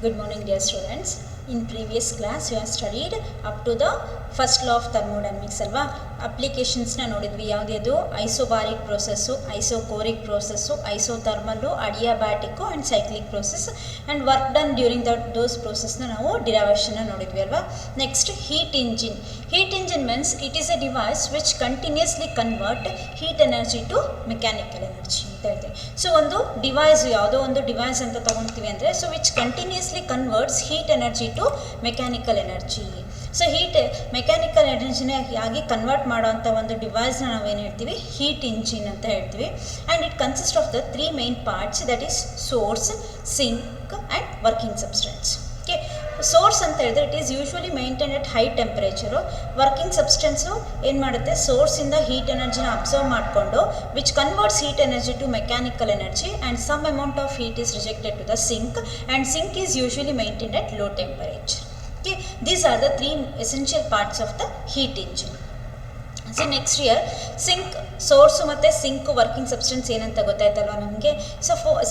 Good morning, dear students. In previous class we have studied up to the first law of thermodynamics ಅಲ್ವಾ. ಅಪ್ಲಿಕೇಶನ್ಸ್ನ ನೋಡಿದ್ವಿ. ಯಾವುದ್ಯಾವುದು isobaric process, isochoric process, isothermal, adiabatic and cyclic process and work done during those ಪ್ರೋಸೆಸ್ನ ನಾವು ಡಿರೈವೇಷನ್ನ ನೋಡಿದ್ವಿ ಅಲ್ವಾ. Next heat engine. Heat engine means it is a device which continuously convert heat energy to mechanical energy ಅಂತ ಹೇಳ್ತೀವಿ. So ಒಂದು device, ಯಾವುದೋ ಒಂದು ಡಿವೈಸ್ ಅಂತ ತೊಗೊಳ್ತೀವಿ ಅಂದರೆ so which continuously converts heat energy to mechanical energy. So heat mechanical ಎನರ್ಜಿನ ಆಗಿ ಕನ್ವರ್ಟ್ ಮಾಡೋವಂಥ ಒಂದು ಡಿವೈಸ್ನ ನಾವೇನು ಹೇಳ್ತೀವಿ, ಹೀಟ್ ಇಂಜಿನ್ ಅಂತ ಹೇಳ್ತೀವಿ. And it consist of the 3 main parts, that is source, sink and working substance. Okay, source ಅಂತ ಹೇಳಿದ್ರೆ it is usually maintain at high temperature. Working substance ಏನು ಮಾಡುತ್ತೆ, ಸೋರ್ಸಿಂದ ಹೀಟ್ ಎನರ್ಜಿನ ಅಬ್ಸರ್ವ್ ಮಾಡಿಕೊಂಡು which converts heat energy to mechanical energy and some amount of heat is rejected to the sink and sink is usually maintain at low temperature. Okay, these are the 3 essential parts of the heat engine. So next here sink, source ಮತ್ತು sink working substance ಏನಂತ ಗೊತ್ತಾಯ್ತಲ್ವ ನಮಗೆ.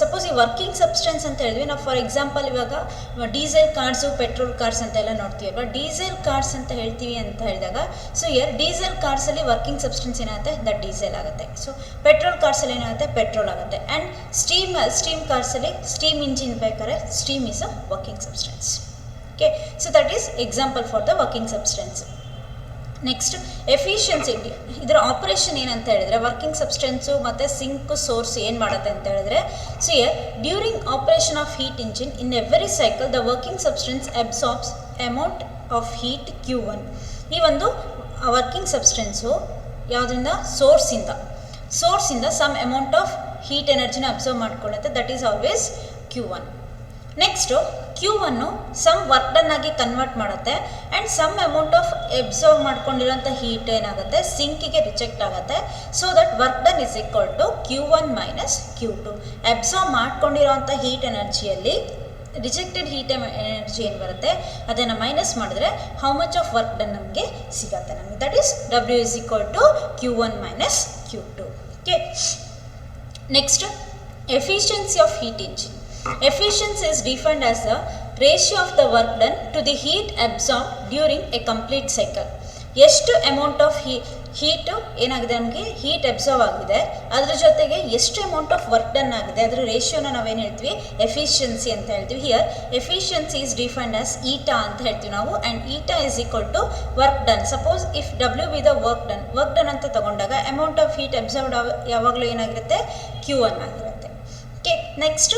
Suppose ಈ working substance ಅಂತ ಹೇಳಿದ್ವಿ ನಾವು. For example ಇವಾಗ diesel cars, petrol cars ಅಂತೆಲ್ಲ ನೋಡ್ತೀವಿ ಅಲ್ವಾ. ಡೀಸೆಲ್ ಕಾರ್ಸ್ ಅಂತ ಹೇಳ್ತೀವಿ ಅಂತ ಹೇಳಿದಾಗ ಸೊ ಇಯರ್ ಡೀಸೆಲ್ ಕಾರ್ಸಲ್ಲಿ ವರ್ಕಿಂಗ್ ಸಬ್ಸ್ಟೆನ್ಸ್ ಏನಾಗುತ್ತೆ, ದಟ್ ಡೀಸೆಲ್ ಆಗುತ್ತೆ. ಸೊ ಪೆಟ್ರೋಲ್ ಕಾರ್ಸಲ್ಲಿ ಏನಾಗುತ್ತೆ, ಪೆಟ್ರೋಲ್ ಆಗುತ್ತೆ. ಆ್ಯಂಡ್ ಸ್ಟೀಮ್ ಕಾರ್ಸಲ್ಲಿ ಸ್ಟೀಮ್ ಇಂಜಿನ್ ಬೇಕಾದ್ರೆ steam is a working substance. Okay, so that is example for the working substance. Next efficiency. ಇದರ ಆಪರೇಷನ್ ಏನಂತ ಹೇಳಿದ್ರೆ ವರ್ಕಿಂಗ್ ಸಬ್ಸ್ಟೆನ್ಸು ಮತ್ತು ಸಿಂಕು ಸೋರ್ಸ್ ಏನು ಮಾಡುತ್ತೆ ಅಂತ ಹೇಳಿದ್ರೆ so here during operation of heat engine in every cycle the working substance absorbs amount of heat Q1. ಈ ಒಂದು ವರ್ಕಿಂಗ್ ಸಬ್ಸ್ಟೆನ್ಸು ಯಾವುದರಿಂದ, ಸೋರ್ಸಿಂದ ಸಮ್ ಅಮೌಂಟ್ ಆಫ್ ಹೀಟ್ ಎನರ್ಜಿನ ಅಬ್ಸರ್ವ್ ಮಾಡ್ಕೊಳ್ಳುತ್ತೆ, that is always Q1. Next Q1 some work done ಆಗಿ convert ಮಾಡುತ್ತೆ and some amount of absorb ಮಾಡ್ಕೊಂಡಿರೋಂಥ heat ಏನಾಗುತ್ತೆ, ಸಿಂಕಿಗೆ ರಿಜೆಕ್ಟ್ ಆಗುತ್ತೆ. So that work done is equal to Q1 minus Q2. Absorb ಮಾಡ್ಕೊಂಡಿರೋಂಥ heat ಎನರ್ಜಿಯಲ್ಲಿ ರಿಜೆಕ್ಟೆಡ್ ಹೀಟ್ ಎನರ್ಜಿ ಏನು ಬರುತ್ತೆ ಅದನ್ನು ಮೈನಸ್ ಮಾಡಿದ್ರೆ how much of work done ನಮಗೆ ಸಿಗುತ್ತೆ ನಮಗೆ, that is W is equal to Q1 minus Q2. Okay, next efficiency of heat engine. Efficiency is defined as the ratio of the work done to the heat absorbed during a complete cycle. ಎಷ್ಟು amount of heat ಏನಾಗಿದೆ, ನಮಗೆ heat observe ಆಗಿದೆ, ಅದ್ರ ಜೊತೆಗೆ ಎಷ್ಟು amount of work done ಆಗಿದೆ ಅದರ ರೇಷಿಯೋನ ನಾವೇನು ಹೇಳ್ತೀವಿ, ಎಫಿಷಿಯನ್ಸಿ ಅಂತ ಹೇಳ್ತೀವಿ. Here efficiency is defined as eta ಅಂತ ಹೇಳ್ತೀವಿ ನಾವು. And eta is equal to work done. Suppose if W be the work done ಅಂತ ತಗೊಂಡಾಗ ಅಮೌಂಟ್ ಆಫ್ ಹೀಟ್ ಅಬ್ಸರ್ವ್ಡ್ ಯಾವಾಗಲೂ ಏನಾಗಿರುತ್ತೆ, Q1 ಆಗಿರುತ್ತೆ. Okay, next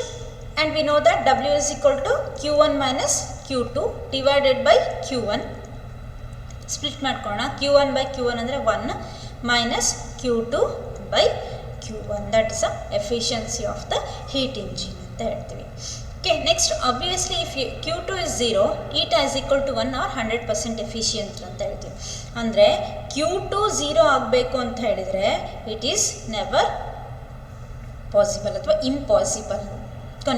and we know that W is equal to Q1 minus Q2 divided by Q1. Split ಮಾಡ್ಕೊಳ್ಳೋಣ. Q1 by Q1 ಅಂದರೆ 1 minus Q2 by Q1. that is the efficiency of the heat engine ಅಂತ ಹೇಳ್ತೀವಿ. Okay, next obviously if Q2 is 0, eta is equal to 1 or 100% efficient ಅಂತ ಹೇಳ್ತೀವಿ. ಅಂದರೆ Q2 0 ಆಗಬೇಕು ಅಂತ ಹೇಳಿದರೆ ಇಟ್ ಈಸ್ ನೆವರ್ ಪಾಸಿಬಲ್ ಅಥವಾ ಇಂಪಾಸಿಬಲ್,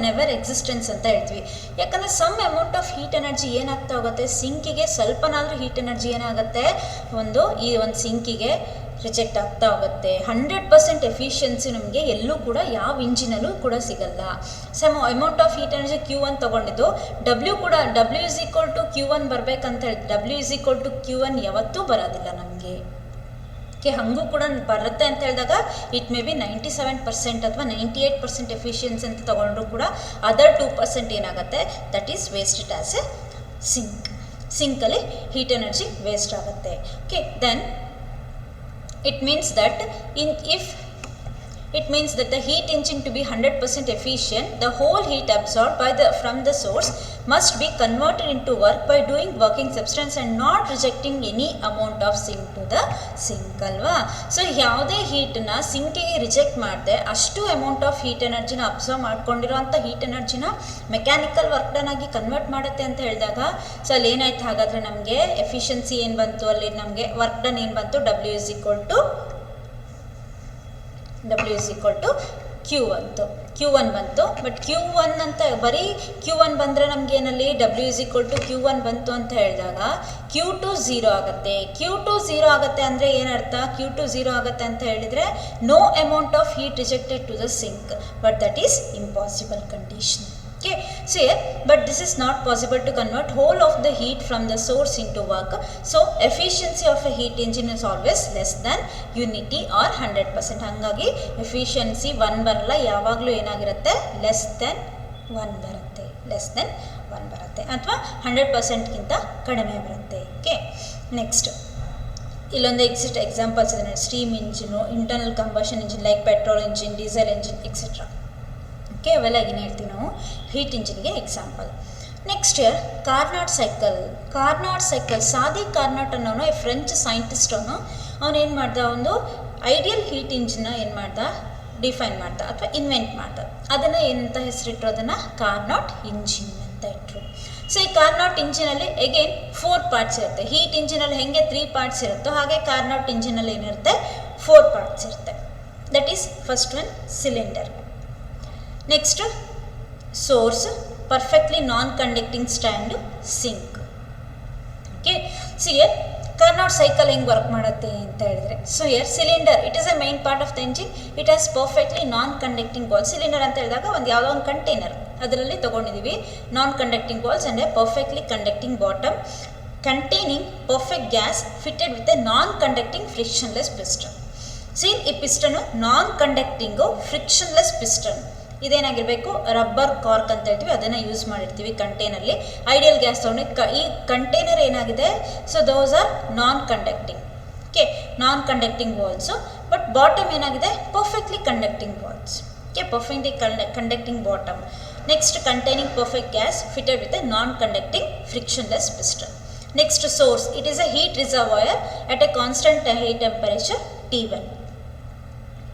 ನೆವರ್ ಎಕ್ಸಿಸ್ಟೆನ್ಸ್ ಅಂತ ಹೇಳ್ತೀವಿ. ಯಾಕಂದರೆ some amount of heat energy ಏನಾಗ್ತಾ ಹೋಗುತ್ತೆ, ಸಿಂಕಿಗೆ ಸ್ವಲ್ಪನಾದರೂ ಹೀಟ್ ಎನರ್ಜಿ ಏನಾಗುತ್ತೆ, ಈ ಒಂದು ಸಿಂಕಿಗೆ ರಿಜೆಕ್ಟ್ ಆಗ್ತಾ ಹೋಗುತ್ತೆ. 100% ಎಫಿಷಿಯನ್ಸಿ ನಮಗೆ ಎಲ್ಲೂ ಕೂಡ ಯಾವ ಇಂಜಿನಲ್ಲೂ ಕೂಡ ಸಿಗಲ್ಲ. Some amount of heat energy Q1 ತೊಗೊಂಡಿದ್ದು W is equal to Q1 ಬರಬೇಕಂತ ಹೇಳಿ W is equal to Q1 ಯಾವತ್ತೂ ಬರೋದಿಲ್ಲ ನಮಗೆ. ಹಂಗೂ ಕೂಡ ಬರುತ್ತೆ ಅಂತ ಹೇಳಿದಾಗ ಇಟ್ ಮೇ ಬಿ 97% ಅಥವಾ 98% ಎಫಿಷಿಯನ್ಸಿ ಅಂತ ತೊಗೊಂಡ್ರು ಕೂಡ ಅದರ್ 2% ಏನಾಗುತ್ತೆ, that is wasted as a ಸಿಂಕಲ್ಲಿ ಹೀಟ್ ಎನರ್ಜಿ ವೇಸ್ಟ್ ಆಗುತ್ತೆ. Okay, then it means that it means that the heat engine to be 100% efficient, the whole heat absorbed from the source must be converted into work by doing working substance and not rejecting any amount of sink to the sink ಅಲ್ವಾ. So ಯಾವುದೇ ಹೀಟನ್ನ ಸಿಂಕಿಗೆ reject ಮಾಡಿದೆ ಅಷ್ಟು amount of heat ಎನರ್ಜಿನ absorb ಮಾಡ್ಕೊಂಡಿರೋಂಥ heat ಎನರ್ಜಿನ mechanical work done ಆಗಿ ಕನ್ವರ್ಟ್ ಮಾಡುತ್ತೆ ಅಂತ ಹೇಳಿದಾಗ ಸೊ ಅಲ್ಲಿ ಏನಾಯ್ತು, ಹಾಗಾದರೆ ನಮಗೆ ಎಫಿಷಿಯನ್ಸಿ ಏನು ಬಂತು, ಅಲ್ಲಿ ನಮಗೆ ವರ್ಕ್ ಡನ್ ಏನು ಬಂತು, W is equal to Q1 ಬಂತು. ಬಟ್ Q1 ಅಂತ ಬರೀ Q1 ಬಂದರೆ ನಮಗೇನಲ್ಲಿ W is equal to Q1 ಬಂತು ಅಂತ ಹೇಳಿದಾಗ Q2 0 ಆಗುತ್ತೆ. Q2 0 ಆಗುತ್ತೆ ಅಂದರೆ ಏನರ್ಥ, Q2 0 ಆಗುತ್ತೆ ಅಂತ ಹೇಳಿದರೆ no amount of heat rejected to the sink, but that is impossible condition. Okay, so here, but this is not possible to convert whole of the heat from the source into work. So efficiency of a heat engine is always less than unity or 100%. ಹಂಗಾಗಿ efficiency 1 ಬರಲ್ಲ, ಯಾವಾಗಲೂ ಏನಾಗಿರುತ್ತೆ less than 1 ಬರುತ್ತೆ, less than 1 ಬರುತ್ತೆ ಅಥವಾ 100%ಗಿಂತ ಕಡಿಮೆ ಬರುತ್ತೆ. Okay, next ಇಲ್ಲೊಂದು ಎಕ್ಸಾಂಪಲ್ಸ್ ಇದೆ ನೋಡಿ, steam engine, internal combustion engine like petrol engine, diesel engine etcetera. Okay, ಅವೆಲ್ಲ ಏನು ಹೇಳ್ತೀವಿ ನಾವು ಹೀಟ್ ಇಂಜಿನ್ಗೆ example. Next here Carnot cycle. Carnot cycle, Sadi Carnot ಅನ್ನೋನು ಫ್ರೆಂಚ್ ಸೈಂಟಿಸ್ಟ್ ಅವನು ಏನು ಮಾಡ್ದ, ಒಂದು ಐಡಿಯಲ್ ಹೀಟ್ ಇಂಜಿನ್ನ ಏನು ಮಾಡ್ದ, ಡಿಫೈನ್ ಮಾಡ್ದ ಅಥವಾ ಇನ್ವೆಂಟ್ ಮಾಡ್ದ. ಅದನ್ನು ಏನಂತ ಹೆಸರಿಟ್ಟರು, ಅದನ್ನು ಕಾರ್ನಾಟ್ ಇಂಜಿನ್ ಅಂತ ಇಟ್ಟರು. ಸೊ ಈ ಕಾರ್ನಾಟ್ ಇಂಜಿನಲ್ಲಿ ಅಗೇನ್ 4 ಪಾರ್ಟ್ಸ್ ಇರುತ್ತೆ. ಹೀಟ್ ಇಂಜಿನಲ್ಲಿ ಹೆಂಗೆ 3 ಪಾರ್ಟ್ಸ್ ಇರುತ್ತೋ ಹಾಗೆ ಕಾರ್ನಾಟ್ ಇಂಜಿನಲ್ಲಿ ಏನಿರುತ್ತೆ 4 ಪಾರ್ಟ್ಸ್ ಇರುತ್ತೆ. That is first one cylinder. Next source, perfectly non conducting stand, sink. Okay, so here Carnot cycle ಹೆಂಗೆ ವರ್ಕ್ ಮಾಡುತ್ತೆ ಅಂತ ಹೇಳಿದ್ರೆ, so here cylinder it is a main part of the engine. It has perfectly non conducting wall. Cylinder ಅಂತ ಹೇಳಿದಾಗ ಒಂದು ಯಾವುದೋ ಒಂದು container ಅದರಲ್ಲಿ ತೊಗೊಂಡಿದ್ದೀವಿ, non conducting walls and a perfectly conducting bottom containing perfect gas fitted with a non conducting frictionless piston. C ಈ ಪಿಸ್ಟನು ನಾನ್ ಕಂಡಕ್ಟಿಂಗು frictionless piston. ಇದೇನಾಗಿರಬೇಕು, rubber cork ಅಂತ ಹೇಳ್ತೀವಿ, ಅದನ್ನು ಯೂಸ್ ಮಾಡಿರ್ತೀವಿ ಕಂಟೈನಲ್ಲಿ. ಐಡಿಯಲ್ ಗ್ಯಾಸ್ ತೊಗೊಂಡು ಈ ಕಂಟೈನರ್ ಏನಾಗಿದೆ, so those are non conducting. Okay, non conducting walls, but bottom ಏನಾಗಿದೆ perfectly conducting walls. Okay, perfectly conducting bottom. Next containing perfect gas fitted with a non conducting frictionless piston. Next source, it is a heat reservoir at a constant heat temperature T1.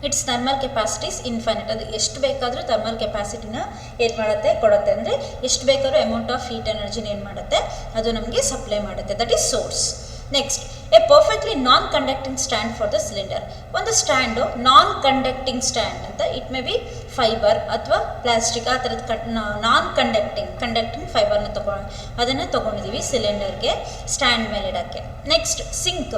It's thermal capacities infinite. ಅದು ಎಷ್ಟು ಬೇಕಾದರೂ thermal ಕೆಪಾಸಿಟಿನ ಏನು ಮಾಡುತ್ತೆ, ಕೊಡುತ್ತೆ. ಅಂದರೆ ಎಷ್ಟು ಬೇಕಾದ್ರೂ amount of heat ಎನರ್ಜಿನ ಏನು ಮಾಡುತ್ತೆ, ಅದು ನಮಗೆ ಸಪ್ಲೈ ಮಾಡುತ್ತೆ. That is source. Next A perfectly non conducting stand for the cylinder. ಒಂದು ಸ್ಟ್ಯಾಂಡು ನಾನ್ ಕಂಡಕ್ಟಿಂಗ್ ಸ್ಟ್ಯಾಂಡ್ ಅಂತ, ಇಟ್ ಮೇ ಬಿ ಫೈಬರ್ ಅಥವಾ ಪ್ಲಾಸ್ಟಿಕ್, ಆ ಥರದ ನಾನ್ ಕಂಡಕ್ಟಿಂಗ್ ಫೈಬರ್ನ ಅದನ್ನು ತೊಗೊಂಡಿದ್ದೀವಿ ಸಿಲಿಂಡರ್ಗೆ ಸ್ಟ್ಯಾಂಡ್ ಮೇಲೆ ಇಡೋಕ್ಕೆ. Next sync.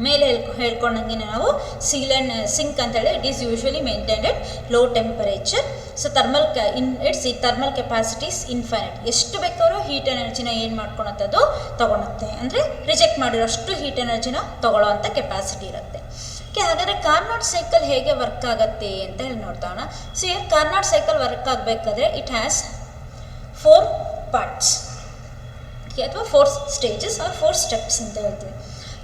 ಮೇಲೆ ಹೇಳ್ಕೊಂಡಂಗೆ ನಾವು ಸಿಂಕ್ ಅಂತೇಳಿ it is usually maintained at low temperature. So thermal capacities infinite. ಎಷ್ಟು ಬೇಕಾದ್ರೂ ಹೀಟ್ ಎನರ್ಜಿನ ಏನು ಮಾಡ್ಕೊಳತ್ತದು ತೊಗೊಳುತ್ತೆ, ಅಂದರೆ ರಿಜೆಕ್ಟ್ ಮಾಡಿರೋಷ್ಟು ಹೀಟ್ ಎನರ್ಜಿನ ತೊಗೊಳ್ಳೋ ಅಂಥ ಕೆಪಾಸಿಟಿ ಇರುತ್ತೆ. ಓಕೆ, ಹಾಗಾದರೆ ಕಾರ್ನಾಟ್ ಸೈಕಲ್ ಹೇಗೆ ವರ್ಕ್ ಆಗುತ್ತೆ ಅಂತ ಹೇಳಿ ನೋಡ್ತಾಣ. ಸೊ ಈ ಕಾರ್ನಾಟ್ ಸೈಕಲ್ ವರ್ಕ್ ಆಗಬೇಕಾದ್ರೆ ಇಟ್ ಹ್ಯಾಸ್ 4 ಪಾರ್ಟ್ಸ್ ಅಥವಾ 4 ಸ್ಟೇಜಸ್ ಆರ್ 4 ಸ್ಟೆಪ್ಸ್ ಅಂತ ಹೇಳ್ತೀವಿ.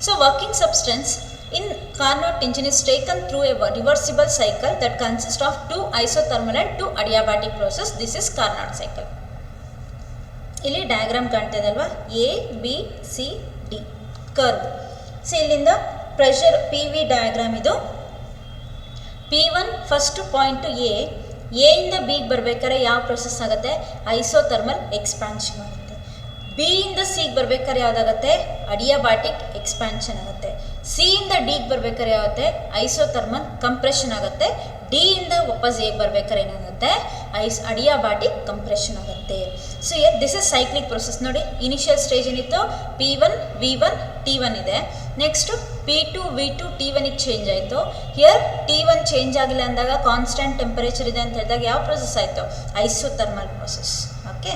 So working substance in Carnot engine is taken through a reversible cycle that consists of 2 isothermal and 2 adiabatic process. This is Carnot cycle. ಇಲ್ಲಿ diagram ಕಾಣ್ತಾ ಇದೆ ಅಲ್ವಾ, A B C D curve. So ಇಲ್ಲಿಂದ pressure P V diagram ಇದು. P1 first point A ಇಂದ ಬಿಗೆ ಬರ್ಬೇಕಾದ್ರೆ ಯಾವ ಪ್ರೊಸೆಸ್ ಆಗುತ್ತೆ, ಐಸೋಥರ್ಮಲ್ ಎಕ್ಸ್ಪಾನ್ಷನ್ ಆಗುತ್ತೆ. ಬಿ ಇಂದ ಸಿಗೆ ಬರ್ಬೇಕಾದ್ರೆ ಯಾವುದಾಗುತ್ತೆ, ಅಡಿಯಾಬಾಟಿಕ್ ಎಕ್ಸ್ಪ್ಯಾನ್ಷನ್ ಆಗುತ್ತೆ. ಸಿ ಇಂದ ಡಿಗೆ ಬರ್ಬೇಕಾದ್ರೆ ಯಾಗುತ್ತೆ, ಐಸೋಥರ್ಮಲ್ ಕಂಪ್ರೆಷನ್ ಆಗುತ್ತೆ. ಡಿ ಇಂದ ವಾಪಸ್ ಎಗೆ ಬರ್ಬೇಕಾದ್ರೆ ಏನಾಗುತ್ತೆ, ಅಡಿಯಾಬಾಟಿಕ್ ಕಂಪ್ರೆಷನ್ ಆಗುತ್ತೆ. So this is cyclic process. ನೋಡಿ, ಇನಿಷಿಯಲ್ ಸ್ಟೇಜ್ ಏನಿತ್ತು P1 V1 T1 ಇದೆ. ನೆಕ್ಸ್ಟು P2 V2 T1ಗೆ ಚೇಂಜ್ ಆಯಿತು. ಹಿಯರ್ T1 ಚೇಂಜ್ ಆಗಿಲ್ಲ ಅಂದಾಗ ಕಾನ್ಸ್ಟೆಂಟ್ ಟೆಂಪರೇಚರ್ ಇದೆ ಅಂತ ಹೇಳಿದಾಗ ಯಾವ ಪ್ರೊಸೆಸ್ ಆಯಿತು, isothermal process. Okay,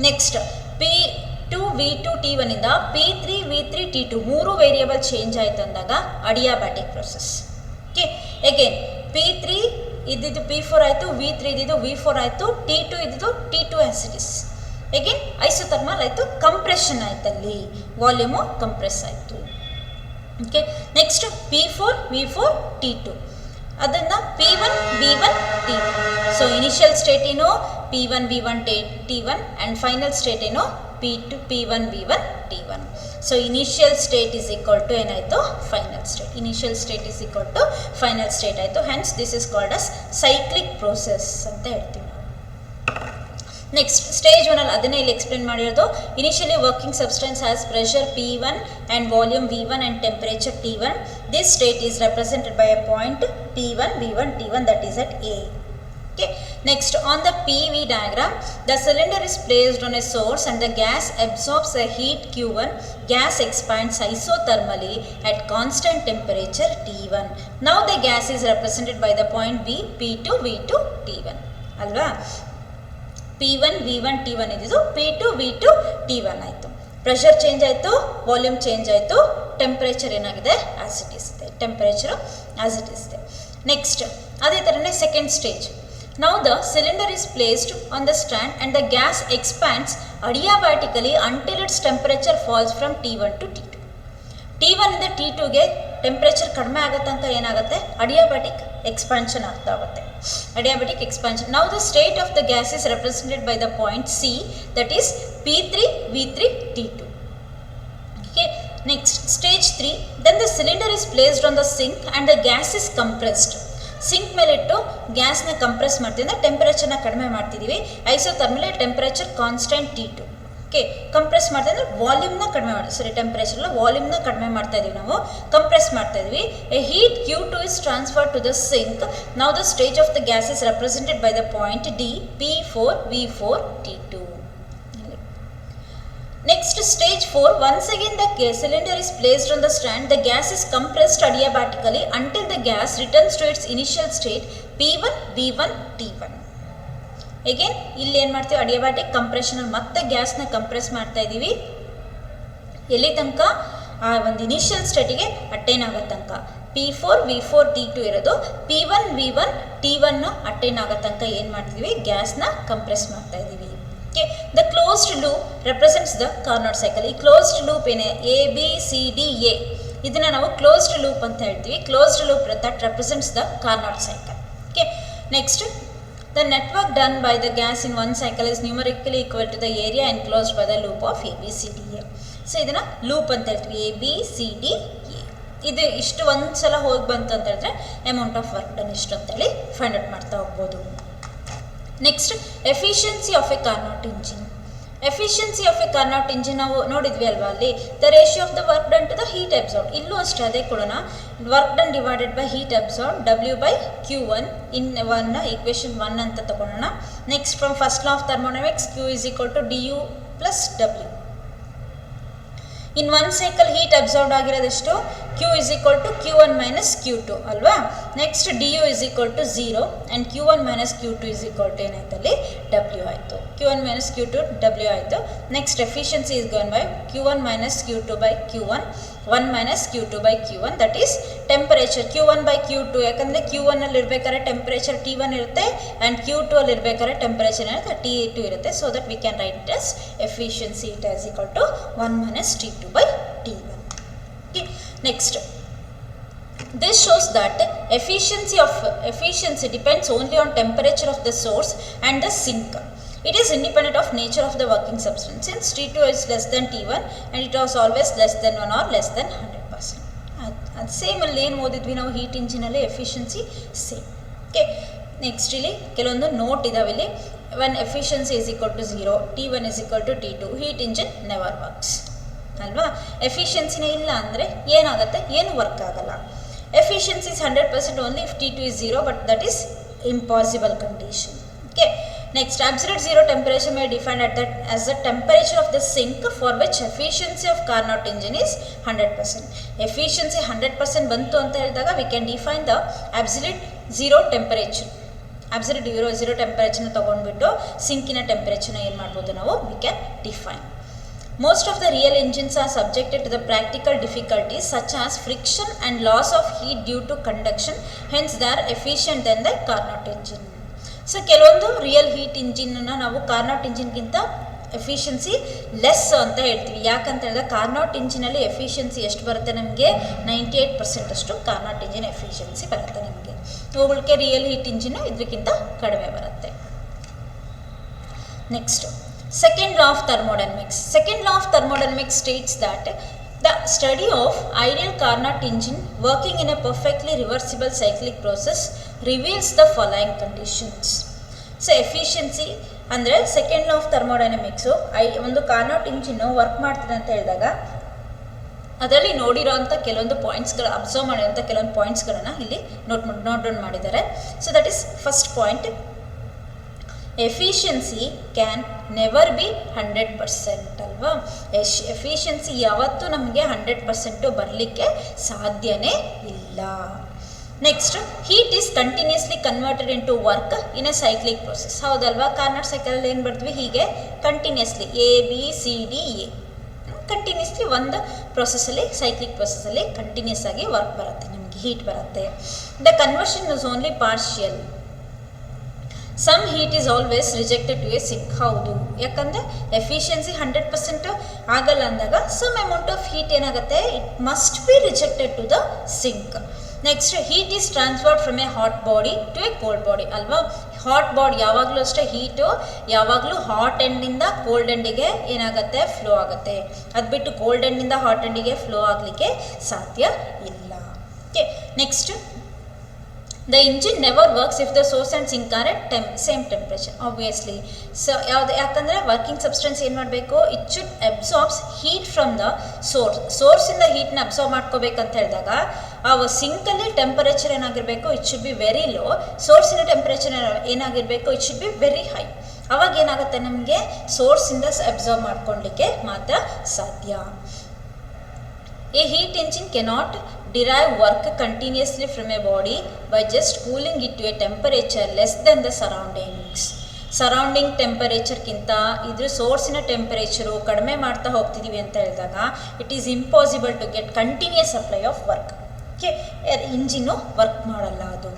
next P2 V2 T1 ಇಂದ P3 V3 T2 3 variable change ಆಯಿತು ಅಂದಾಗ ಅಡಿಯಾಬ್ಯಾಟಿಕ್ ಪ್ರೊಸೆಸ್. ಓಕೆ, ಅಗೇನ್ P3 ಇದ್ದಿದ್ದು P4 ಆಯಿತು, V3 ಇದ್ದಿದ್ದು V4 ಆಯಿತು, T2 ಇದ್ದಿದ್ದು T2 ಆಸಿಡಿಸ್. ಅಗೇನ್ ಐಸೋಥರ್ಮಲ್ ಆಯಿತು, ಕಂಪ್ರೆಷನ್ ಆಯ್ತಲ್ಲಿ, ವಾಲ್ಯೂಮು ಕಂಪ್ರೆಸ್ ಆಯಿತು. Okay, next P4 V4 T2 ಅದನ್ನು P1 V1 T1. So initial state ಏನು P1 V1 T1 and final state ಏನು P1 V1 T1. So initial state is equal to ಏನಾಯಿತು, final state. Initial state is equal to final state ಆಯಿತು. Hence this is called as cyclic process ಅಂತ ಹೇಳ್ತೀವಿ ನಾವು. Next stage 1 ಅದನ್ನೇ ಇಲ್ಲಿ explain ಮಾಡಿರೋದು. Initially working substance has pressure P1 and volume V1 and temperature T1. This state is represented by A point P1 V1 T1 that is at A. Okay. Next, on the PV diagram, the cylinder is placed on a source and the gas absorbs a heat Q1. Gas expands isothermally at constant temperature T1. Now the gas is represented by the point B, P2 V2 T1. Alva? P1 V1 T1 ಇದ್ದಿದ್ದು P2 V2 T1 ಆಯಿತು. Pressure change ಆಯಿತು, volume change ಆಯಿತು, temperature ಏನಾಗಿದೆ as it is ಇದೆ, temperature as it is ಇದೆ. Next ಅದೇ ಥರನೇ second stage. Now the cylinder is placed on the stand and the gas expands adiabatically until its temperature falls from T1 to T2. T1 ಇಂದ T2ಗೆ temperature ಕಡಿಮೆ ಆಗೋ ತನಕ ಏನಾಗುತ್ತೆ, ಅಡಿಯಾಬ್ಯಾಟಿಕ್ expansion ಆಗ್ತಾ ಹೋಗುತ್ತೆ. ಅಡಿಯಾಬ್ಯಾಟಿಕ್ expansion. Now the state of the gas is represented by the point C, that is P3 V3 T2. Okay. Next stage 3. Then the cylinder is placed on the sink and the gas is compressed. Sink ಮೇಲೆ ಇಟ್ಟು ಗ್ಯಾಸ್ನ compress ಮಾಡ್ತೀವಿ ಅಂದರೆ ಟೆಂಪರೇಚರ್ನ ಕಡಿಮೆ ಮಾಡ್ತಿದ್ದೀವಿ. Isothermally temperature constant T2. Okay, compress ಮಾಡ್ತಾ ಅಂದರೆ ವಾಲ್ಯೂಮ್ನ ಕಡಿಮೆ ಮಾಡಿ, ಸಾರಿ ಟೆಂಪರೇಚರ್ನ ವಾಲ್ಯೂಮ್ನ ಕಡಿಮೆ ಮಾಡ್ತಾ ಇದ್ದೀವಿ, ನಾವು ಕಂಪ್ರೆಸ್ ಮಾಡ್ತಾ ಇದ್ವಿ. A heat Q2 is transferred to the sink. Now the stage of the gas is represented by the point D, P4 V4 T2. Next stage 4. Once again the cylinder is placed on the stand. The gas is compressed adiabatically until the gas returns to its initial state P1 V1 T1. Again ಇಲ್ಲಿ ಏನು ಮಾಡ್ತೀವಿ, ಅಡಿಯಾಬ್ಯಾಟಿಕ್ compression ಮತ್ತೆ ಗ್ಯಾಸ್ನ compress ಮಾಡ್ತಾ ಇದ್ದೀವಿ. ಎಲ್ಲಿ ತನಕ, ಆ ಒಂದು ಇನಿಷಿಯಲ್ ಸ್ಟೇಟಿಗೆ ಅಟೈನ್ ಆಗೋ ತನಕ. P4 V4 T2 ಇರೋದು P1 V1 T1 ಅಟೈನ್ ಆಗೋ ತನಕ ಏನು ಮಾಡ್ತೀವಿ, ಗ್ಯಾಸ್ನ ಕಂಪ್ರೆಸ್ ಮಾಡ್ತಾ ಇದ್ದೀವಿ. Okay, the closed loop represents the Carnot cycle. ಈ closed loop ಏನೇ A B C D A ಇದನ್ನ ನಾವು closed loop ಅಂತ ಹೇಳ್ತೀವಿ. Closed loop that represents the Carnot cycle. Okay, next the network done by the gas in one cycle is numerically equal to the area enclosed by the loop of A B C D A. So ಇದನ್ನ loop ಅಂತ ಹೇಳ್ತೀವಿ, A B C D A. ಇದು ಇಷ್ಟು ಒಂದ್ಸಲ ಹೋಗಿ ಬಂತು ಅಂತ ಹೇಳಿದ್ರೆ ಅಮೌಂಟ್ ಆಫ್ ವರ್ಕ್ ಡನ್ ಇಷ್ಟು ಅಂತೇಳಿ ಫೈಂಡ್ ಔಟ್ ಮಾಡ್ತಾ ಹೋಗ್ಬೋದು. Next efficiency of a Carnot engine. Efficiency of a Carnot engine ನಾವು ನೋಡಿದ್ವಿ ಅಲ್ವಾ, ಅಲ್ಲಿ the ratio of the work done to the heat absorb. ಇಲ್ಲೂ ಅಷ್ಟೇ ಅದೇ ಕೊಡೋಣ, work done divided by heat absorb W/Q1 in one equation 1 ಅಂತ ತಗೊಳ್ಳೋಣ. Next from first law of thermodynamics Q is equal to du plus W. In one cycle heat absorb ಆಗಿರೋದಷ್ಟು Q is equal to Q1 minus Q2 ಅಲ್ವಾ. Next du is equal to 0 and Q1 minus Q2 is equal to ಏನಾಯ್ತಲ್ಲಿ W ಆಯಿತು. Q1 minus Q2 W ಆಯಿತು. Next efficiency is given by Q1 minus Q2 by Q1 1 minus Q2 by Q1, that is temperature Q1 by Q2. ಯಾಕಂದರೆ Q1 ಅಲ್ಲಿ ಇರಬೇಕಾದ್ರೆ temperature T1 ಇರುತ್ತೆ and Q2 ಅಲ್ಲಿ ಇರಬೇಕಾದ್ರೆ temperature ಏನಿರುತ್ತೆ T2 ಇರುತ್ತೆ. So that we can write it as efficiency it as equal to 1 minus T2 by T1. Okay. Next, this shows that efficiency depends only on temperature of the source and the sink. It is independent of nature of the working substance. Since T2 is less than T1 and it was always less than 1 or less than 100%. ಅದು same ಅಲ್ಲಿ ಏನು ಓದಿದ್ವಿ ನಾವು heat ಇಂಜಿನಲ್ಲಿ efficiency same. Okay, next ಇಲ್ಲಿ ಕೆಲವೊಂದು note ಇದಾವೆ. ಇಲ್ಲಿ when efficiency is equal to 0, T1 is equal to T2, heat engine never works ಅಲ್ವಾ. ಎಫಿಷಿಯನ್ಸಿನೇ ಇಲ್ಲ ಅಂದರೆ ಏನಾಗುತ್ತೆ, ಏನು ವರ್ಕ್ ಆಗಲ್ಲ. Efficiency is 100% only if T2 is 0, but that is impossible condition. Okay, next absolute zero temperature may be defined as the temperature of the sink for which efficiency of Carnot engine is 100%. Efficiency 100% ಬಂತು ಅಂತ ಹೇಳಿದಾಗ we can define the absolute zero temperature. absolute zero ಟೆಂಪರೇಚರ್ನ ತೊಗೊಂಡ್ಬಿಟ್ಟು ಸಿಂಕಿನ ಟೆಂಪರೇಚರ್ನ ಏನು ಮಾಡ್ಬೋದು ನಾವು, we can define. Most of the real engines are subjected to the practical difficulties such as friction and loss of heat due to conduction, hence they are efficient than the Carnot engine. So ಕೆಲವೊಂದು real heat ಇಂಜಿನ್ನ ನಾವು Carnot ಇಂಜಿನ್ಗಿಂತ efficiency less ಅಂತ ಹೇಳ್ತೀವಿ. ಯಾಕಂತ ಹೇಳಿದ್ರೆ Carnot ಇಂಜಿನಲ್ಲಿ efficiency ಎಷ್ಟು ಬರುತ್ತೆ ನಮಗೆ, 98% ಅಷ್ಟು ಕಾರ್ನಾಟ್ ಇಂಜಿನ್ ಎಫಿಷಿಯನ್ಸಿ ಬರುತ್ತೆ ನಮಗೆ. ಅವುಗಳಿಗೆ ರಿಯಲ್ ಹೀಟ್ ಇಂಜಿನ್ನು ಇದಕ್ಕಿಂತ ಕಡಿಮೆ ಬರುತ್ತೆ. Next, second law of thermodynamics. Second law of thermodynamics states that the study of ideal Carnot engine working in a perfectly reversible cyclic process reveals the following conditions. So efficiency ಅಂದರೆ second law of ಥರ್ಮೋಡೈನಮಿಕ್ಸು ಒಂದು Carnot engine work ಮಾಡ್ತಿದೆ ಅಂತ ಹೇಳಿದಾಗ ಅದರಲ್ಲಿ ನೋಡಿರೋಂಥ ಕೆಲವೊಂದು ಪಾಯಿಂಟ್ಸ್ಗಳು, observe ಮಾಡಿರೋಂಥ ಕೆಲವೊಂದು ಪಾಯಿಂಟ್ಸ್ಗಳನ್ನು ಇಲ್ಲಿ ನೋಟ್ ಡೌನ್ ಮಾಡಿದ್ದಾರೆ. So that is first point, efficiency can never be 100% ಅಲ್ವಾ. ಎಫಿಷಿಯನ್ಸಿ ಯಾವತ್ತೂ ನಮಗೆ 100% ಬರಲಿಕ್ಕೆ ಸಾಧ್ಯನೇ ಇಲ್ಲ. Next heat is continuously converted into work in a cyclic process. ಹೌದಲ್ವಾ, ಕಾರ್ನಾಟ್ ಸೈಕಲಲ್ಲಿ ಏನು ಬರ್ತೀವಿ, ಹೀಗೆ ಕಂಟಿನ್ಯೂಸ್ಲಿ ABCDA ಕಂಟಿನ್ಯೂಸ್ಲಿ ಒಂದು ಪ್ರೊಸೆಸಲ್ಲಿ, ಸೈಕ್ಲಿಕ್ ಪ್ರೊಸೆಸಲ್ಲಿ ಕಂಟಿನ್ಯೂಸ್ ಆಗಿ ವರ್ಕ್ ಬರುತ್ತೆ, ನಮಗೆ ಹೀಟ್ ಬರುತ್ತೆ. The conversion is only partial. Some heat is always rejected to a sync. ಹೌದು, ಯಾಕಂದರೆ ಎಫಿಷಿಯನ್ಸಿ 100% ಆಗಲ್ಲ ಅಂದಾಗ ಸಮ್ ಅಮೌಂಟ್ ಆಫ್ ಹೀಟ್ ಏನಾಗುತ್ತೆ, it must be rejected to the sink. Next heat is transferred from a hot body to a cold body ಅಲ್ವಾ. Hot body ಯಾವಾಗಲೂ ಅಷ್ಟೇ, heat ಯಾವಾಗಲೂ hot ಎಂಡಿಂದ ಕೋಲ್ಡ್ ಎಂಡಿಗೆ ಏನಾಗುತ್ತೆ, ಫ್ಲೋ ಆಗುತ್ತೆ. ಅದು ಬಿಟ್ಟು ಕೋಲ್ಡ್ ಎಂಡಿಂದ ಹಾಟ್ ಎಂಡಿಗೆ ಫ್ಲೋ ಆಗಲಿಕ್ಕೆ ಸಾಧ್ಯ ಇಲ್ಲ. Okay, next the engine never works if the source and sink are at same temperature, obviously. So ಯಾಕಂದರೆ ವರ್ಕಿಂಗ್ ಸಬ್ಸ್ಟೆನ್ಸ್ ಏನು ಮಾಡಬೇಕು, it should absorbs heat from the ಸೋರ್ಸಿಂದ ಹೀಟ್ನ ಅಬ್ಸಾರ್ಬ್ ಮಾಡ್ಕೋಬೇಕಂತ ಹೇಳಿದಾಗ ಆ ಸಿಂಕಲ್ಲಿ ಟೆಂಪರೇಚರ್ ಏನಾಗಿರಬೇಕು, it should be very low. ಸೋರ್ಸಿನ ಟೆಂಪರೇಚರ್ ಏನಾಗಿರಬೇಕು, it should be very high. ಅವಾಗ ಏನಾಗುತ್ತೆ, ನಮಗೆ ಸೋರ್ಸಿಂದ ಅಬ್ಸಾರ್ಬ್ ಮಾಡ್ಕೊಳ್ಳಿಕ್ಕೆ ಮಾತ್ರ ಸಾಧ್ಯ. A heat engine cannot derive work continuously from a body by just cooling it to a temperature less than the surroundings. Surrounding ಟೆಂಪರೇಚರ್ಗಿಂತ ಇದ್ರ ಸೋರ್ಸಿನ ಟೆಂಪರೇಚರು ಕಡಿಮೆ ಮಾಡ್ತಾ ಹೋಗ್ತಿದ್ದೀವಿ ಅಂತ ಹೇಳಿದಾಗ it is impossible to get continuous supply of work. Okay, engine work ಮಾಡಲ್ಲ ಅದು.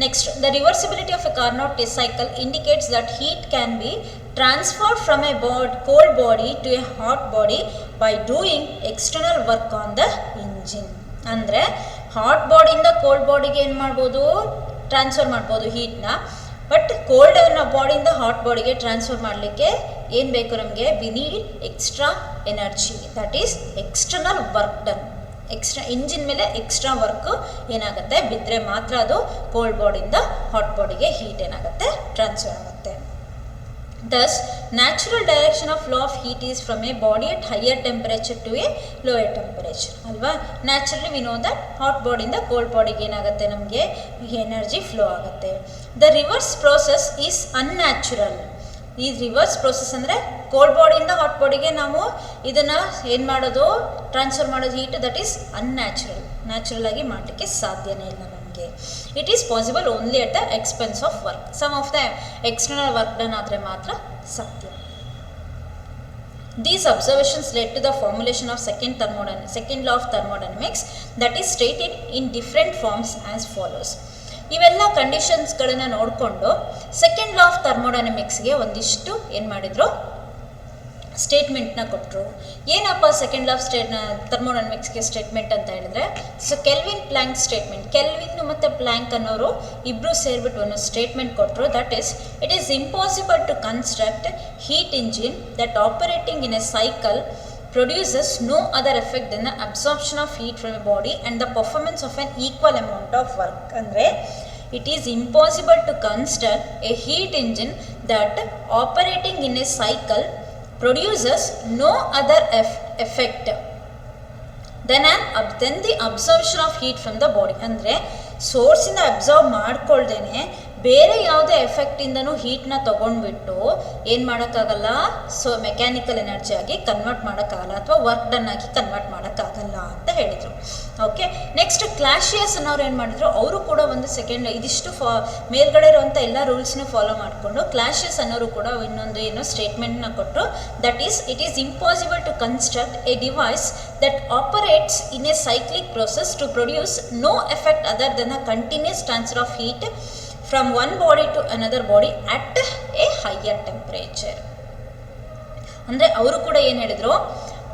Next, the reversibility of a Carnot cycle indicates that heat can be transferred from a cold body to a hot body by doing external work on the engine. ಅಂದರೆ hot ಬಾಡಿಯಿಂದ cold ಬಾಡಿಗೆ ಏನು ಮಾಡ್ಬೋದು, transfer ಮಾಡ್ಬೋದು ಹೀಟ್ನ. But cold ಬಾಡಿಯಿಂದ hot ಬಾಡಿಗೆ transfer ಮಾಡಲಿಕ್ಕೆ ಏನು ಬೇಕು ನಮಗೆ, we need extra energy, that is external work done. Extra engine ಮೇಲೆ ಎಕ್ಸ್ಟ್ರಾ ವರ್ಕು ಏನಾಗುತ್ತೆ ಬಿದ್ದರೆ ಮಾತ್ರ ಅದು ಕೋಲ್ಡ್ ಬಾಡಿಯಿಂದ ಹಾಟ್ ಬಾಡಿಗೆ ಹೀಟ್ ಏನಾಗುತ್ತೆ, ಟ್ರಾನ್ಸ್ಫರ್ ಆಗುತ್ತೆ. Thus, natural direction of flow of heat is from a body at higher temperature to a lower temperature. ಅಲ್ವಾ, naturally we know that hot ಬಾಡಿಯಿಂದ ಕೋಲ್ಡ್ ಬಾಡಿಗೆ ಏನಾಗುತ್ತೆ, ನಮಗೆ ಎನರ್ಜಿ ಫ್ಲೋ ಆಗುತ್ತೆ. The reverse process is unnatural. ಈ reverse process ಅಂದರೆ cold ಬಾಡಿಯಿಂದ hot ಬಾಡಿಗೆ ನಾವು ಇದನ್ನು ಏನು ಮಾಡೋದು, ಟ್ರಾನ್ಸ್ಫರ್ ಮಾಡೋದು heat, that is unnatural. Natural ಆಗಿ ಮಾಡಲಿಕ್ಕೆ ಸಾಧ್ಯನೇ ಇಲ್ಲ ನಮಗೆ. It is possible only at the expense of work. Some of the external work done ಆದರೆ ಮಾತ್ರ ಸಾಧ್ಯ. These observations led to the formulation of second law of thermodynamics that is stated in different forms as follows. ಇವೆಲ್ಲ ಕಂಡೀಷನ್ಸ್ಗಳನ್ನು ನೋಡಿಕೊಂಡು second law of ಥರ್ಮೋಡೈನಮಿಕ್ಸ್ಗೆ ಒಂದಿಷ್ಟು ಏನು ಮಾಡಿದರು, ಸ್ಟೇಟ್ಮೆಂಟ್ನ ಕೊಟ್ಟರು. ಏನಪ್ಪ ಸೆಕೆಂಡ್ ಲಾ ಆಫ್ ಥರ್ಮೋಡೈನಮಿಕ್ಸ್ಗೆ ಸ್ಟೇಟ್ಮೆಂಟ್ ಅಂತ ಹೇಳಿದ್ರೆ, so Kelvin Planck statement. Kelvin ಮತ್ತು ಪ್ಲ್ಯಾಂಕ್ ಅನ್ನೋರು ಇಬ್ಬರು ಸೇರಿಬಿಟ್ಟು ಒಂದು ಸ್ಟೇಟ್ಮೆಂಟ್ ಕೊಟ್ಟರು. That is, it is impossible to construct heat engine that operating in a cycle produces no other effect than the absorption of heat from a body and the performance of an equal amount of work. ಅಂದರೆ it is impossible to construct a heat engine that operating in a cycle produces no other effect than the absorption of heat from the body. ಅಂದರೆ ಸೋರ್ಸಿಂದ absorb ಮಾಡ್ಕೊಳ್ದೇನೆ ಬೇರೆ ಯಾವುದೇ ಎಫೆಕ್ಟಿಂದನೂ ಹೀಟ್ನ ತೊಗೊಂಡ್ಬಿಟ್ಟು ಏನು ಮಾಡೋಕ್ಕಾಗಲ್ಲ, so mechanical ಎನರ್ಜಿಯಾಗಿ convert ಮಾಡೋಕ್ಕಾಗಲ್ಲ ಅಥವಾ work done ಆಗಿ convert ಮಾಡೋಕ್ಕಾಗಲ್ಲ ಅಂತ ಹೇಳಿದರು. ಓಕೆ, ನೆಕ್ಸ್ಟ್ ಕ್ಲಾಶಿಯಸ್ ಅನ್ನೋರು ಏನು ಮಾಡಿದ್ರು, ಅವರು ಕೂಡ ಒಂದು ಇದಿಷ್ಟು ಮೇಲ್ಗಡೆ ಇರುವಂಥ ಎಲ್ಲ ರೂಲ್ಸ್ನ ಫಾಲೋ ಮಾಡಿಕೊಂಡು ಕ್ಲಾಶಿಯಸ್ ಅನ್ನೋರು ಕೂಡ ಇನ್ನೊಂದು ಏನೋ ಸ್ಟೇಟ್ಮೆಂಟ್ನ ಕೊಟ್ಟರು. That is, it is impossible to construct a device that operates in a cyclic process to produce no effect other than a continuous transfer of heat from one body to another body at a higher temperature. ಅಂದರೆ ಅವರು ಕೂಡ ಏನು ಹೇಳಿದರು,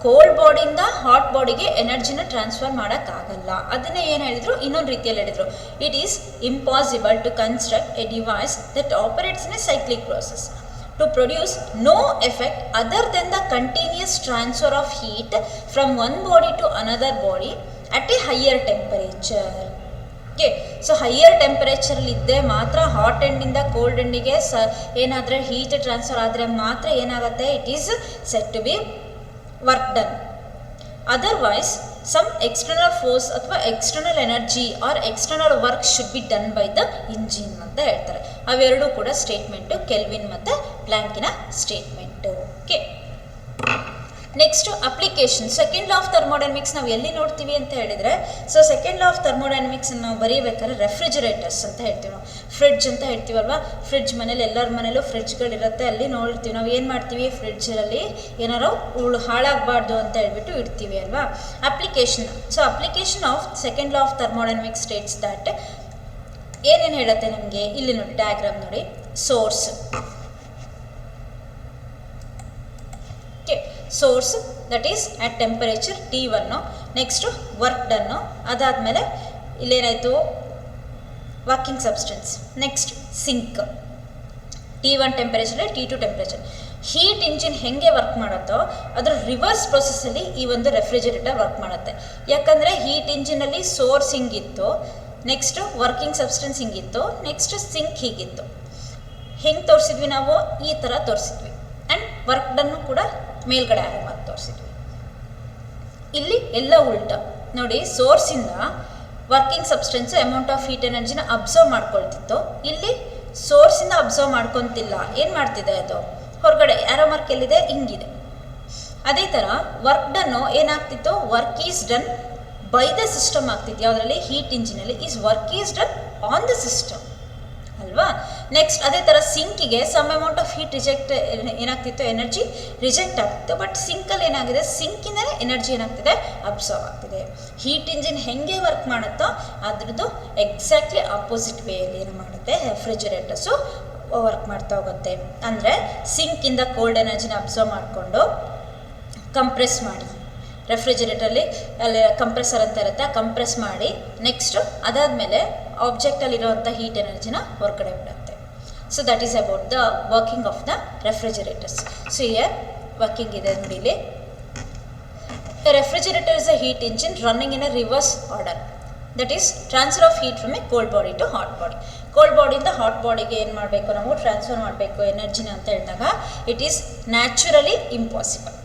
cold ಬಾಡಿಯಿಂದ hot ಬಾಡಿಗೆ ಎನರ್ಜಿನ transfer ಮಾಡೋಕ್ಕಾಗಲ್ಲ. ಅದನ್ನೇ ಏನು ಹೇಳಿದರು, ಇನ್ನೊಂದು ರೀತಿಯಲ್ಲಿ ಹೇಳಿದರು, it is impossible to construct a device that operates in a cyclic process to produce no effect other than the continuous transfer of heat from one body to another body at a higher temperature. Okay, so higher ಟೆಂಪರೇಚರಲ್ಲಿದ್ದರೆ ಮಾತ್ರ hot ಎಂಡಿಂದ cold ಎಂಡಿಗೆ ಏನಾದರೆ heat transfer ಆದರೆ ಮಾತ್ರ ಏನಾಗುತ್ತೆ, it is said to be work done. Otherwise some external force ಅಥವಾ external energy or external work should be done by the engine ಅಂತ ಹೇಳ್ತಾರೆ. ಅವೆರಡೂ ಕೂಡ ಸ್ಟೇಟ್ಮೆಂಟು ಕೆಲ್ವಿನ್ ಮತ್ತು ಪ್ಲ್ಯಾಂಕಿನ statement. Okay, next application. Second law of thermodynamics ನಾವು ಎಲ್ಲಿ ನೋಡ್ತೀವಿ ಅಂತ ಹೇಳಿದರೆ, so second law of thermodynamics ನಾವು ಬರೀಬೇಕಾದ್ರೆ ರೆಫ್ರಿಜರೇಟರ್ಸ್ ಅಂತ ಹೇಳ್ತೀವಿ ನಾವು. ಫ್ರಿಡ್ಜ್ ಅಂತ ಹೇಳ್ತೀವಲ್ವಾ, ಫ್ರಿಡ್ಜ್ ಮನೇಲಿ ಎಲ್ಲರ ಮನೇಲೂ ಫ್ರಿಡ್ಜ್ಗಳಿರುತ್ತೆ, ಅಲ್ಲಿ ನೋಡಿರ್ತೀವಿ ನಾವು. ಏನು ಮಾಡ್ತೀವಿ, ಫ್ರಿಡ್ಜಲ್ಲಿ ಏನಾರು ಹಾಳಾಗಬಾರ್ದು ಅಂತ ಹೇಳ್ಬಿಟ್ಟು ಇಡ್ತೀವಿ ಅಲ್ವಾ. Application. So application of second law of thermodynamics states that ಏನೇನು ಹೇಳುತ್ತೆ ನಮಗೆ, ಇಲ್ಲಿ ನೋಡಿ ಡಯಾಗ್ರಾಮ್ ನೋಡಿ. Source, source that is at temperature T1. Next work done, ಅದಾದಮೇಲೆ ಇಲ್ಲೇನಾಯಿತು working substance. Next sink, T1 temperature, T2 temperature. Heat engine ಹೆಂಗೆ work ಮಾಡುತ್ತೋ ಅದರ ರಿವರ್ಸ್ ಪ್ರೊಸೆಸ್ಸಲ್ಲಿ ಈ ಒಂದು ರೆಫ್ರಿಜರೇಟರ್ ವರ್ಕ್ ಮಾಡುತ್ತೆ. ಯಾಕಂದರೆ ಹೀಟ್ ಇಂಜಿನಲ್ಲಿ ಸೋರ್ಸ್ ಹಿಂಗಿತ್ತು, ನೆಕ್ಸ್ಟು ವರ್ಕಿಂಗ್ ಸಬ್ಸ್ಟೆನ್ಸ್ ಹಿಂಗಿತ್ತು, ನೆಕ್ಸ್ಟ್ ಸಿಂಕ್ ಹೀಗಿತ್ತು. ಹೆಂಗೆ ತೋರಿಸಿದ್ವಿ ನಾವು, ಈ ಥರ ತೋರಿಸಿದ್ವಿ. ಆ್ಯಂಡ್ ವರ್ಕ್ ಡನ್ನು ಕೂಡ ಮೇಲ್ಗಡೆ ಆಗಿ ಮತ್ತೆ ತೋರಿಸಿದ್ವಿ. ಇಲ್ಲಿ ಎಲ್ಲ ಉಲ್ಟ ನೋಡಿ. ಸೋರ್ಸಿಂದ working substance amount of heat ಎನರ್ಜಿನ ಅಬ್ಸರ್ವ್ ಮಾಡ್ಕೊಳ್ತಿತ್ತು. ಇಲ್ಲಿ ಸೋರ್ಸಿಂದ ಅಬ್ಸರ್ವ್ ಮಾಡ್ಕೊತಿಲ್ಲ, ಏನು ಮಾಡ್ತಿದೆ ಅದು ಹೊರಗಡೆ. ಆರೋ ಮಾರ್ಕ್ ಎಲ್ಲಿದೆ, ಹಿಂಗಿದೆ. ಅದೇ ಥರ ವರ್ಕ್ ಡನ್ನು ಏನಾಗ್ತಿತ್ತು, work is done by the system ಆಗ್ತಿತ್ತು. ಯಾವುದರಲ್ಲಿ, ಹೀಟ್ ಇಂಜಿನಲ್ಲಿ. Is work is done on the system ಅಲ್ವಾ. ನೆಕ್ಸ್ಟ್ ಅದೇ ಥರ ಸಿಂಕಿಗೆ some amount of heat reject ಏನಾಗ್ತಿತ್ತು, ಎನರ್ಜಿ ರಿಜೆಕ್ಟ್ ಆಗ್ತಿತ್ತು. ಬಟ್ ಸಿಂಕಲ್ಲಿ ಏನಾಗಿದೆ, ಸಿಂಕಿಂದಲೇ ಎನರ್ಜಿ ಏನಾಗ್ತಿದೆ, ಅಬ್ಸರ್ವ್ ಆಗ್ತಿದೆ. ಹೀಟ್ ಇಂಜಿನ್ ಹೆಂಗೆ ವರ್ಕ್ ಮಾಡುತ್ತೋ ಅದ್ರದ್ದು ಎಕ್ಸಾಕ್ಟ್ಲಿ ಆಪೋಸಿಟ್ ವೇಯಲ್ಲಿ ಏನು ಮಾಡುತ್ತೆ ರೆಫ್ರಿಜರೇಟರ್ಸು ವರ್ಕ್ ಮಾಡ್ತಾ ಹೋಗುತ್ತೆ. ಅಂದರೆ ಸಿಂಕಿಂದ ಕೋಲ್ಡ್ ಎನರ್ಜಿನ ಅಬ್ಸರ್ವ್ ಮಾಡಿಕೊಂಡು ಕಂಪ್ರೆಸ್ ಮಾಡಿ, ರೆಫ್ರಿಜರೇಟರಲ್ಲಿ ಅಲ್ಲಿ ಕಂಪ್ರೆಸರ್ ಅಂತ ಇರುತ್ತೆ, ಕಂಪ್ರೆಸ್ ಮಾಡಿ ನೆಕ್ಸ್ಟು ಅದಾದಮೇಲೆ ಆಬ್ಜೆಕ್ಟಲ್ಲಿರೋವಂಥ ಹೀಟ್ ಎನರ್ಜಿನ ಹೊರಗಡೆ ಬಿಡುತ್ತೆ. So that is about the working of the refrigerators. So here working ಇದೆ ನೋಡಿ ಇಲ್ಲಿ. A refrigerator is a heat engine running in a reverse order. That is transfer of heat from a cold body to hot body. Cold ಬಾಡಿಯಿಂದ hot ಬಾಡಿಗೆ ಏನು ಮಾಡಬೇಕು, ನಾವು transfer ಮಾಡಬೇಕು ಎನರ್ಜಿನ ಅಂತ ಹೇಳಿದಾಗ it is naturally impossible.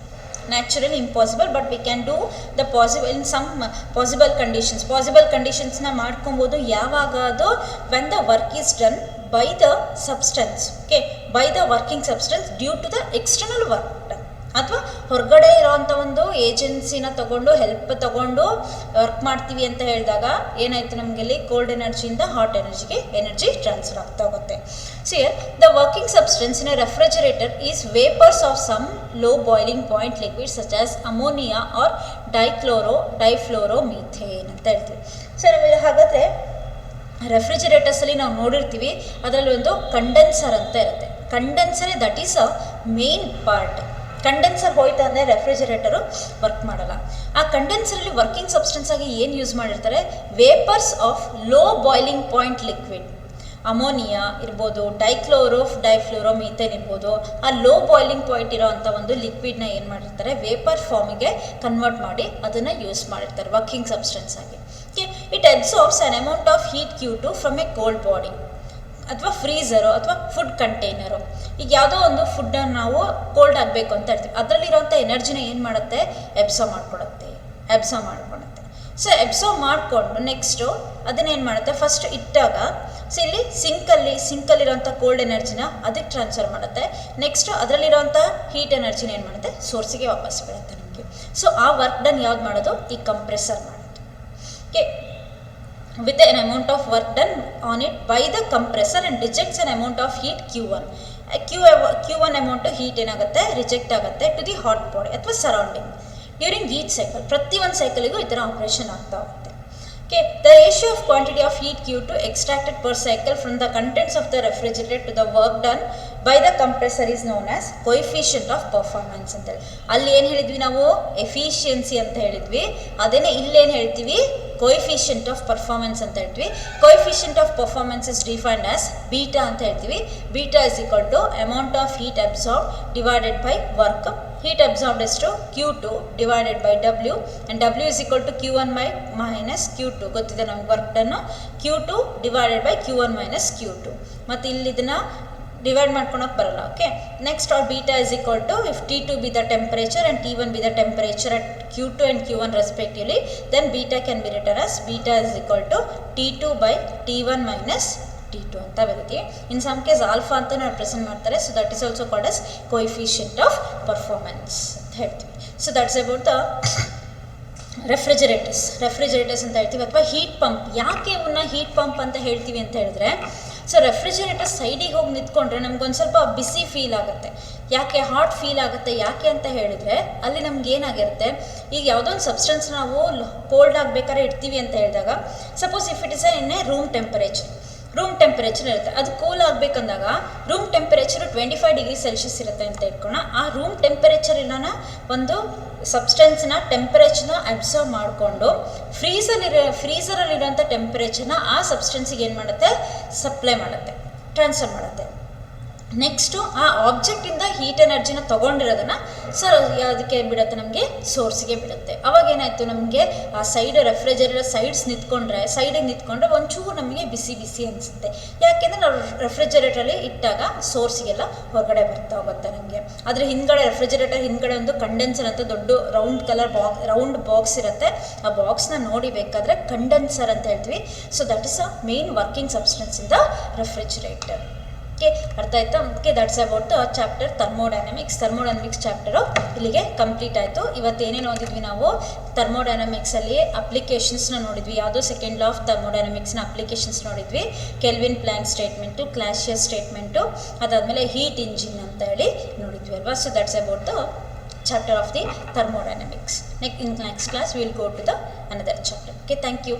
But we can do the possible in some possible conditions. Possible ಕಂಡೀಷನ್ಸ್ನ ಮಾಡ್ಕೊಬೋದು ಯಾವಾಗ, ಅದು when the work is done by the substance, okay, by the working substance due to the external work done. ಅಥವಾ ಹೊರಗಡೆ ಇರೋವಂಥ ಒಂದು ಏಜೆನ್ಸಿನ ತಗೊಂಡು help ತಗೊಂಡು ವರ್ಕ್ ಮಾಡ್ತೀವಿ ಅಂತ ಹೇಳಿದಾಗ ಏನಾಯಿತು, ನಮಗೆಲ್ಲಿ ಕೋಲ್ಡ್ ಎನರ್ಜಿಯಿಂದ ಹಾಟ್ ಎನರ್ಜಿಗೆ ಎನರ್ಜಿ ಟ್ರಾನ್ಸ್ಫರ್ ಆಗ್ತಾ ಹೋಗುತ್ತೆ. So here the working substance in a refrigerator is vapours of some low boiling point liquid such as ammonia or difluoromethane ಅಂತ ಹೇಳ್ತೀವಿ. ಸೊ ನಮಗೆ ಹಾಗಾದರೆ ರೆಫ್ರಿಜರೇಟರ್ಸಲ್ಲಿ ನಾವು ನೋಡಿರ್ತೀವಿ, ಅದರಲ್ಲಿ ಒಂದು ಕಂಡೆನ್ಸರ್ ಅಂತ ಇರುತ್ತೆ. ಕಂಡೆನ್ಸರೇ that is a main part. Condenser ಹೋಯ್ತು ಅಂದರೆ ರೆಫ್ರಿಜರೇಟರು ವರ್ಕ್ ಮಾಡಲ್ಲ. ಆ ಕಂಡೆನ್ಸರಲ್ಲಿ ವರ್ಕಿಂಗ್ ಸಬ್ಸ್ಟೆನ್ಸ್ ಆಗಿ ಏನು ಯೂಸ್ ಮಾಡಿರ್ತಾರೆ, vapours of low boiling point liquid, ammonia ಇರ್ಬೋದು, ಡೈಫ್ಲೋರೋಮೀಥೇನ್ ಇರ್ಬೋದು. ಆ ಲೋ ಬಾಯ್ಲಿಂಗ್ ಪಾಯಿಂಟ್ ಇರೋ ಅಂಥ ಒಂದು ಲಿಕ್ವಿಡ್ನ ಏನು ಮಾಡಿರ್ತಾರೆ, ವೇಪರ್ ಫಾರ್ಮಿಗೆ ಕನ್ವರ್ಟ್ ಮಾಡಿ ಅದನ್ನು ಯೂಸ್ ಮಾಡಿರ್ತಾರೆ ವರ್ಕಿಂಗ್ ಸಬ್ಸ್ಟೆನ್ಸ್ ಆಗಿ. It absorbs an amount of heat Q2 from A cold body ಅಥವಾ ಫ್ರೀಝರು ಅಥವಾ ಫುಡ್ ಕಂಟೈನರು. ಈಗ ಯಾವುದೋ ಒಂದು ಫುಡ್ಡನ್ನು ನಾವು ಕೋಲ್ಡ್ ಆಗಬೇಕು ಅಂತ ಹೇಳ್ತೀವಿ, ಅದರಲ್ಲಿರೋಂಥ ಎನರ್ಜಿನ ಏನು ಮಾಡುತ್ತೆ, ಅಬ್ಸರ್ವ್ ಮಾಡ್ಕೊಳುತ್ತೆ. ಸೊ ಅಬ್ಸರ್ವ್ ಮಾಡಿಕೊಂಡು ನೆಕ್ಸ್ಟು ಅದನ್ನೇನು ಮಾಡುತ್ತೆ, ಫಸ್ಟ್ ಇಟ್ಟಾಗ ಸೊ ಇಲ್ಲಿ ಸಿಂಕಲ್ಲಿರೋಂಥ ಕೋಲ್ಡ್ ಎನರ್ಜಿನ ಅದಕ್ಕೆ ಟ್ರಾನ್ಸ್ಫರ್ ಮಾಡುತ್ತೆ. ನೆಕ್ಸ್ಟು ಅದರಲ್ಲಿರೋಂಥ ಹೀಟ್ ಎನರ್ಜಿನ ಏನು ಮಾಡುತ್ತೆ, ಸೋರ್ಸಿಗೆ ವಾಪಸ್ ಬಿಡುತ್ತೆ ನಮಗೆ. ಸೊ ಆ ವರ್ಕ್ ಡನ್ ಯಾವ್ದು ಮಾಡೋದು, ಈ ಕಂಪ್ರೆಸರ್ ಮಾಡೋದು. Okay, with an amount of work done on it by the compressor and rejects an amount of heat Q1. Q1 amount heat ಏನಾಗುತ್ತೆ, ರಿಜೆಕ್ಟ್ ಆಗುತ್ತೆ ಟು ದಿ ಹಾಟ್ ಬಾಡಿ ಅಥವಾ surrounding during each cycle. ಪ್ರತಿ ಒಂದು ಸೈಕಲಿಗೂ ಈ ಥರ operation ಆಗ್ತಾ ಹೋಗುತ್ತೆ. Okay, the ratio of quantity of heat Q2 extracted per cycle from the contents of the refrigerator to the work done by the compressor is known as coefficient of performance ಅಂತ ಹೇಳಿ. ಅಲ್ಲಿ ಏನು ಹೇಳಿದ್ವಿ ನಾವು, efficiency ಅಂತ ಹೇಳಿದ್ವಿ, ಅದೇನೇ ಇಲ್ಲೇನು ಹೇಳ್ತೀವಿ, coefficient of performance ಅಂತ ಹೇಳ್ತೀವಿ. coefficient of performance is defined as beta ಅಂತ ಹೇಳ್ತೀವಿ. beta is equal to amount of heat absorbed divided by work. Heat absorbed is to Q2 divided by W, and W is equal to Q1 by minus Q2. ಗೊತ್ತಿದೆ ನಮ್ಗೆ work ಡನ್ನು, Q2 divided by Q1 minus Q2. ಮತ್ತು ಇಲ್ಲಿ ಇದನ್ನು divide ಮಾಡ್ಕೊಳಕ್ಕೆ ಬರಲ್ಲ. Okay, next are beta is equal to if T2 be the temperature and T1 be the temperature at Q2 and Q1 respectively, then beta can be written as beta is equal to T2 by T1 minus T2 ಅಂತ ಬರೀತೀವಿ. In some case alpha ಅಂತ represent ಮಾಡ್ತಾರೆ. So that is also called as coefficient of performance ಅಂತ ಹೇಳ್ತೀವಿ. So that's about the refrigerators ಅಂತ ಹೇಳ್ತೀವಿ, ಅಥವಾ heat pump. ಯಾಕೆ ಇವನ್ನ ಹೀಟ್ ಪಂಪ್ ಅಂತ ಹೇಳ್ತೀವಿ ಅಂತ ಹೇಳಿದ್ರೆ, ಸೊ ರೆಫ್ರಿಜರೇಟರ್ ಸೈಡಿಗೆ ಹೋಗಿ ನಿಂತ್ಕೊಂಡ್ರೆ ನಮ್ಗೊಂದು ಸ್ವಲ್ಪ ಬಿಸಿ ಫೀಲ್ ಆಗುತ್ತೆ. ಯಾಕೆ ಹಾಟ್ ಫೀಲ್ ಆಗುತ್ತೆ, ಯಾಕೆ ಅಂತ ಹೇಳಿದರೆ ಅಲ್ಲಿ ನಮ್ಗೆ ಏನಾಗಿರುತ್ತೆ, ಈಗ ಯಾವುದೋ ಒಂದು ಸಬ್ಸ್ಟೆನ್ಸ್ ನಾವು ಕೋಲ್ಡ್ ಆಗಬೇಕಾದ್ರೆ ಇಡ್ತೀವಿ ಅಂತ ಹೇಳಿದಾಗ, suppose if it is in a room temperature ಇರುತ್ತೆ, ಅದು ಕೂಲ್ ಆಗಬೇಕಂದಾಗ ರೂಮ್ ಟೆಂಪರೇಚರು 25 ಡಿಗ್ರಿ ಸೆಲ್ಸಿಯಸ್ ಇರುತ್ತೆ ಅಂತ ಇಟ್ಕೋಣ. ಆ ರೂಮ್ ಟೆಂಪರೇಚರ್ ಇಲ್ಲನ ಒಂದು ಸಬ್ಸ್ಟೆನ್ಸ್ನ ಟೆಂಪರೇಚರ್ನ ಅಬ್ಸರ್ವ್ ಮಾಡಿಕೊಂಡು ಫ್ರೀಸರಲ್ಲಿರೋಂಥ ಟೆಂಪರೇಚರ್ನ ಆ ಸಬ್ಸ್ಟೆನ್ಸಿಗೆ ಏನು ಮಾಡುತ್ತೆ, ಟ್ರಾನ್ಸ್ಫರ್ ಮಾಡುತ್ತೆ. ನೆಕ್ಸ್ಟು ಆ ಆಬ್ಜೆಕ್ಟಿಂದ ಹೀಟ್ ಎನರ್ಜಿನ ತೊಗೊಂಡಿರೋದನ್ನು ಅದಕ್ಕೆ ಬಿಡುತ್ತೆ, ನಮಗೆ ಸೋರ್ಸಿಗೆ ಬಿಡುತ್ತೆ. ಅವಾಗ ಏನಾಯಿತು, ನಮಗೆ ಆ ರೆಫ್ರಿಜರೇಟರ್ ಸೈಡಿಗೆ ನಿಂತ್ಕೊಂಡ್ರೆ ಒಂಚೂರು ನಮಗೆ ಬಿಸಿ ಅನಿಸುತ್ತೆ. ಯಾಕೆಂದರೆ ನಾವು ರೆಫ್ರಿಜರೇಟರಲ್ಲಿ ಇಟ್ಟಾಗ ಸೋರ್ಸಿಗೆಲ್ಲ ಹೊರಗಡೆ ಬರ್ತಾ ಹೋಗುತ್ತೆ ನಮಗೆ. ಆದರೆ ರೆಫ್ರಿಜರೇಟರ್ ಹಿಂದ್ಗಡೆ ಒಂದು ಕಂಡೆನ್ಸರ್ ಅಂತ ದೊಡ್ಡ ರೌಂಡ್ ಬಾಕ್ಸ್ ಇರುತ್ತೆ. ಆ ಬಾಕ್ಸ್ನ ನೋಡಿ ಬೇಕಾದರೆ ಕಂಡೆನ್ಸರ್ ಅಂತ ಹೇಳ್ತೀವಿ. So that is a main working substance in the refrigerator. ಅರ್ಥ ಆಯ್ತಾ? Okay, that's about the chapter thermodynamics chapter ಇಲ್ಲಿಗೆ ಕಂಪ್ಲೀಟ್ ಆಯಿತು. ಇವತ್ತು ಏನೇನು ಓದಿದ್ವಿ ನಾವು, ಥರ್ಮೋಡೈನಮಿಕ್ಸಲ್ಲಿ ಅಪ್ಲಿಕೇಶನ್ಸ್ನ ನೋಡಿದ್ವಿ. ಯಾವುದೋ ಸೆಕೆಂಡ್ ಲಾ ಆಫ್ ಥರ್ಮೋಡೈನಮಿಕ್ಸ್ನ ಅಪ್ಲಿಕೇಶನ್ಸ್ ನೋಡಿದ್ವಿ. Kelvin Planck statement, Clausius statement, ಅದಾದಮೇಲೆ ಹೀಟ್ ಇಂಜಿನ್ ಅಂತ ಹೇಳಿ ನೋಡಿದ್ವಿ ಅಲ್ವಾ. So that's about the chapter of the thermodynamics. In next class we will go to the another chapter. Okay, thank you.